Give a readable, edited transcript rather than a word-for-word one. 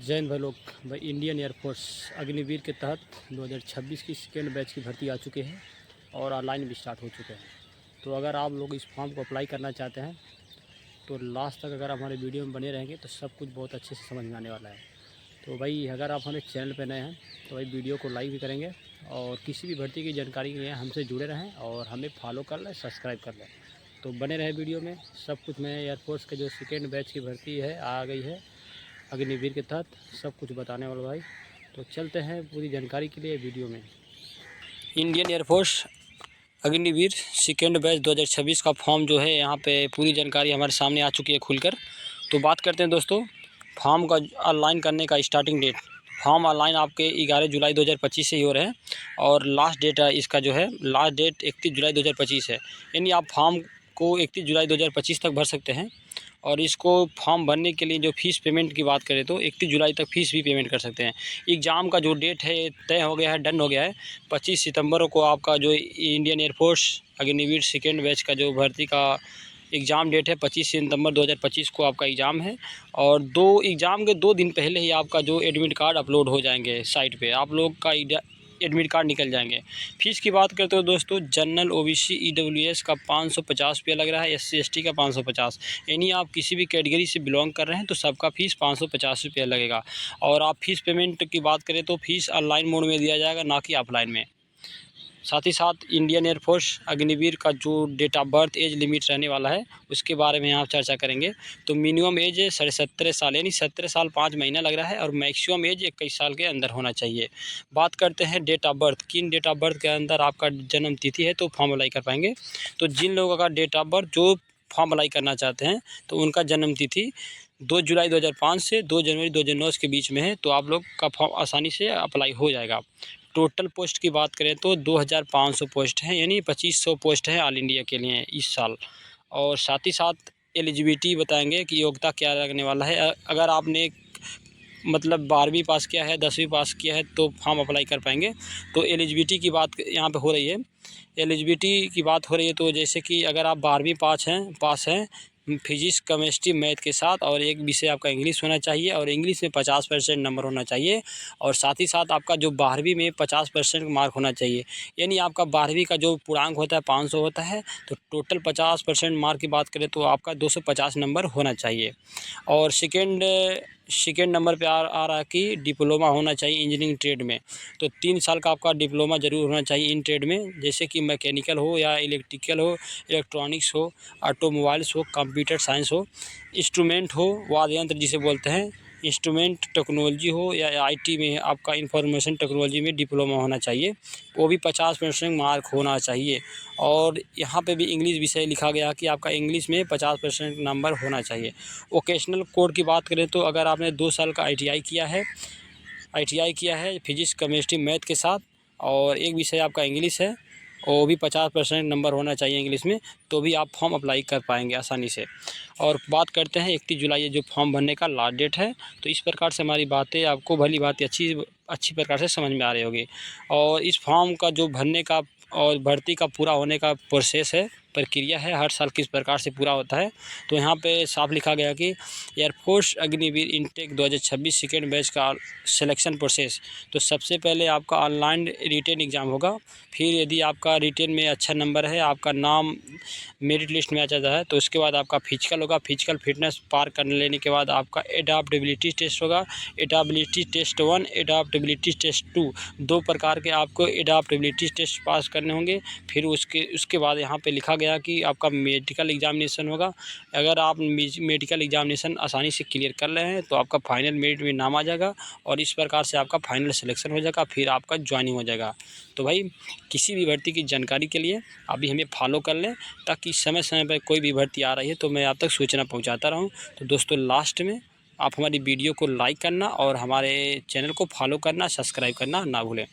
जय हिंद भाई लोग। भाई इंडियन एयरफोर्स अग्निवीर के तहत 2026 की सेकेंड बैच की भर्ती आ चुके हैं और ऑनलाइन भी स्टार्ट हो चुके हैं। तो अगर आप लोग इस फॉर्म को अप्लाई करना चाहते हैं तो लास्ट तक अगर आप हमारे वीडियो में बने रहेंगे तो सब कुछ बहुत अच्छे से समझ में आने वाला है। तो भाई अगर आप हमारे चैनल पर नए हैं तो भाई वीडियो को लाइक भी करेंगे और किसी भी भर्ती की जानकारी के लिए हमसे जुड़े रहें और हमें फॉलो कर लें, सब्सक्राइब कर लें। तो बने रहे वीडियो में। सब कुछ मैं एयरफोर्स के जो सेकेंड बैच की भर्ती है आ गई है अग्निवीर के तहत सब कुछ बताने वाला भाई। तो चलते हैं पूरी जानकारी के लिए वीडियो में। Indian air force Agniveer second batch 2026 का फॉर्म जो है यहाँ पे पूरी जानकारी हमारे सामने आ चुकी है खुलकर। तो बात करते हैं दोस्तों फॉर्म का ऑनलाइन करने का स्टार्टिंग डेट। फॉर्म ऑनलाइन आपके 11 जुलाई 2025 से ही हो रहे हैं और लास्ट डेट इसका जो है लास्ट डेट 31 जुलाई 2025 है। यानी आप फॉर्म को 31 जुलाई 2025 तक भर सकते हैं। और इसको फॉर्म भरने के लिए जो फ़ीस पेमेंट की बात करें तो 31 जुलाई तक फ़ीस भी पेमेंट कर सकते हैं। एग्ज़ाम का जो डेट है तय हो गया है, डन हो गया है। 25 सितंबर को आपका जो Indian air force Agniveer second batch का जो भर्ती का एग्ज़ाम डेट है 25 सितंबर 2025 को आपका एग्ज़ाम है। और एग्ज़ाम के 2 दिन पहले ही आपका जो एडमिट कार्ड अपलोड हो जाएंगे साइट पे, आप लोग का एडमिट कार्ड निकल जाएंगे। फ़ीस की बात करते हो दोस्तों, जनरल ओबीसी ईडब्ल्यूएस का 550 रुपया लग रहा है, एससी एसटी का 550। यानी आप किसी भी कैटेगरी से बिलोंग कर रहे हैं तो सबका फ़ीस 550 रुपया लगेगा। और आप फ़ीस पेमेंट की बात करें तो फ़ीस ऑनलाइन मोड में दिया जाएगा, ना कि ऑफलाइन में। साथ ही साथ इंडियन एयरफोर्स अग्निवीर का जो date of birth age limit रहने वाला है उसके बारे में यहाँ चर्चा करेंगे। तो मिनिमम एज है 17.5 साल, यानी 17 साल 5 महीना लग रहा है और मैक्सिमम एज 21 साल के अंदर होना चाहिए। बात करते हैं डेट ऑफ बर्थ, किन डेट ऑफ बर्थ के अंदर आपका जन्म तिथि है तो फॉर्म अप्लाई कर पाएंगे। तो जिन लोगों का डेट ऑफ बर्थ जो फॉर्म अप्लाई करना चाहते हैं तो उनका जन्म तिथि 2 जुलाई 2005 से 2 जनवरी 2009 के बीच में है तो आप लोग का फॉर्म आसानी से अप्लाई हो जाएगा। टोटल पोस्ट की बात करें तो 2500 पोस्ट हैं, यानी 2500 पोस्ट हैं ऑल इंडिया के लिए इस साल। और साथ ही साथ एलिजिबिलिटी बताएंगे कि योग्यता क्या लगने वाला है। अगर आपने मतलब 12वीं पास किया है, 10वीं पास किया है तो फॉर्म अप्लाई कर पाएंगे। तो एलिजिबिलिटी की बात यहाँ पे हो रही है। एलिजिबिलिटी की बात हो रही है तो जैसे कि अगर आप 12वीं पास हैं फिजिक्स केमिस्ट्री मैथ के साथ और एक विषय आपका इंग्लिश होना चाहिए और इंग्लिश में 50% नंबर होना चाहिए। और साथ ही साथ आपका जो 12वीं में 50% मार्क होना चाहिए। यानी आपका 12वीं का जो पूर्णांक होता है 500 होता है तो टोटल 50% मार्क की बात करें तो आपका 250 नंबर होना चाहिए। और सेकेंड नंबर पे आ रहा है कि डिप्लोमा होना चाहिए इंजीनियरिंग ट्रेड में। तो 3 साल का आपका डिप्लोमा ज़रूर होना चाहिए इन ट्रेड में, जैसे कि मैकेनिकल हो या इलेक्ट्रिकल हो, इलेक्ट्रॉनिक्स हो, ऑटोमोबाइल्स हो, कंप्यूटर साइंस हो, इंस्ट्रूमेंट हो, वाद्य यंत्र जिसे बोलते हैं, इंस्ट्रूमेंट टेक्नोलॉजी हो या आईटी में आपका इंफॉर्मेशन टेक्नोलॉजी में डिप्लोमा होना चाहिए, वो भी 50% मार्क होना चाहिए। और यहाँ पे भी इंग्लिश विषय लिखा गया कि आपका इंग्लिश में 50% नंबर होना चाहिए। वोकेशनल कोड की बात करें तो अगर आपने 2 साल का आईटीआई किया है फिजिक्स केमिस्ट्री मैथ के साथ और एक विषय आपका इंग्लिश है और वो भी 50% नंबर होना चाहिए इंग्लिश में, तो भी आप फॉर्म अप्लाई कर पाएंगे आसानी से। और बात करते हैं 31 जुलाई जो फॉर्म भरने का लास्ट डेट है। तो इस प्रकार से हमारी बातें आपको भली बात अच्छी प्रकार से समझ में आ रही होगी। और इस फॉर्म का जो भरने का और भर्ती का पूरा होने का प्रोसेस है, प्रक्रिया है, हर साल किस प्रकार से पूरा होता है। तो यहाँ पे साफ लिखा गया कि air force Agniveer intake 2026 second batch का सिलेक्शन प्रोसेस। तो सबसे पहले आपका ऑनलाइन रिटेन एग्ज़ाम होगा। फिर यदि आपका रिटेन में अच्छा नंबर है, आपका नाम मेरिट लिस्ट में आ जाता है तो उसके बाद आपका फिजिकल होगा। फिजिकल फिटनेस पार कर लेने के बाद आपका एडाप्टेबिलिटी टेस्ट होगा। एडाप्टेबिलिटी टेस्ट 1, एडाप्टेबिलिटी टेस्ट 2, 2 प्रकार के आपको एडाप्टेबिलिटी टेस्ट पास करने होंगे। फिर उसके बाद यहाँ पे लिखा गया कि आपका मेडिकल एग्जामिनेशन होगा। अगर आप मेडिकल एग्जामिनेशन आसानी से क्लियर कर रहे हैं तो आपका फाइनल मेरिट में नाम आ जाएगा और इस प्रकार से आपका फाइनल सिलेक्शन हो जाएगा, फिर आपका ज्वाइनिंग हो जाएगा। तो भाई किसी भी भर्ती की जानकारी के लिए अभी हमें फॉलो कर लें ताकि समय समय पर कोई भी भर्ती आ रही है तो मैं आप तक सूचना पहुंचाता रहूं। तो दोस्तों लास्ट में आप हमारी वीडियो को लाइक करना और हमारे चैनल को फॉलो करना, सब्सक्राइब करना ना भूलें।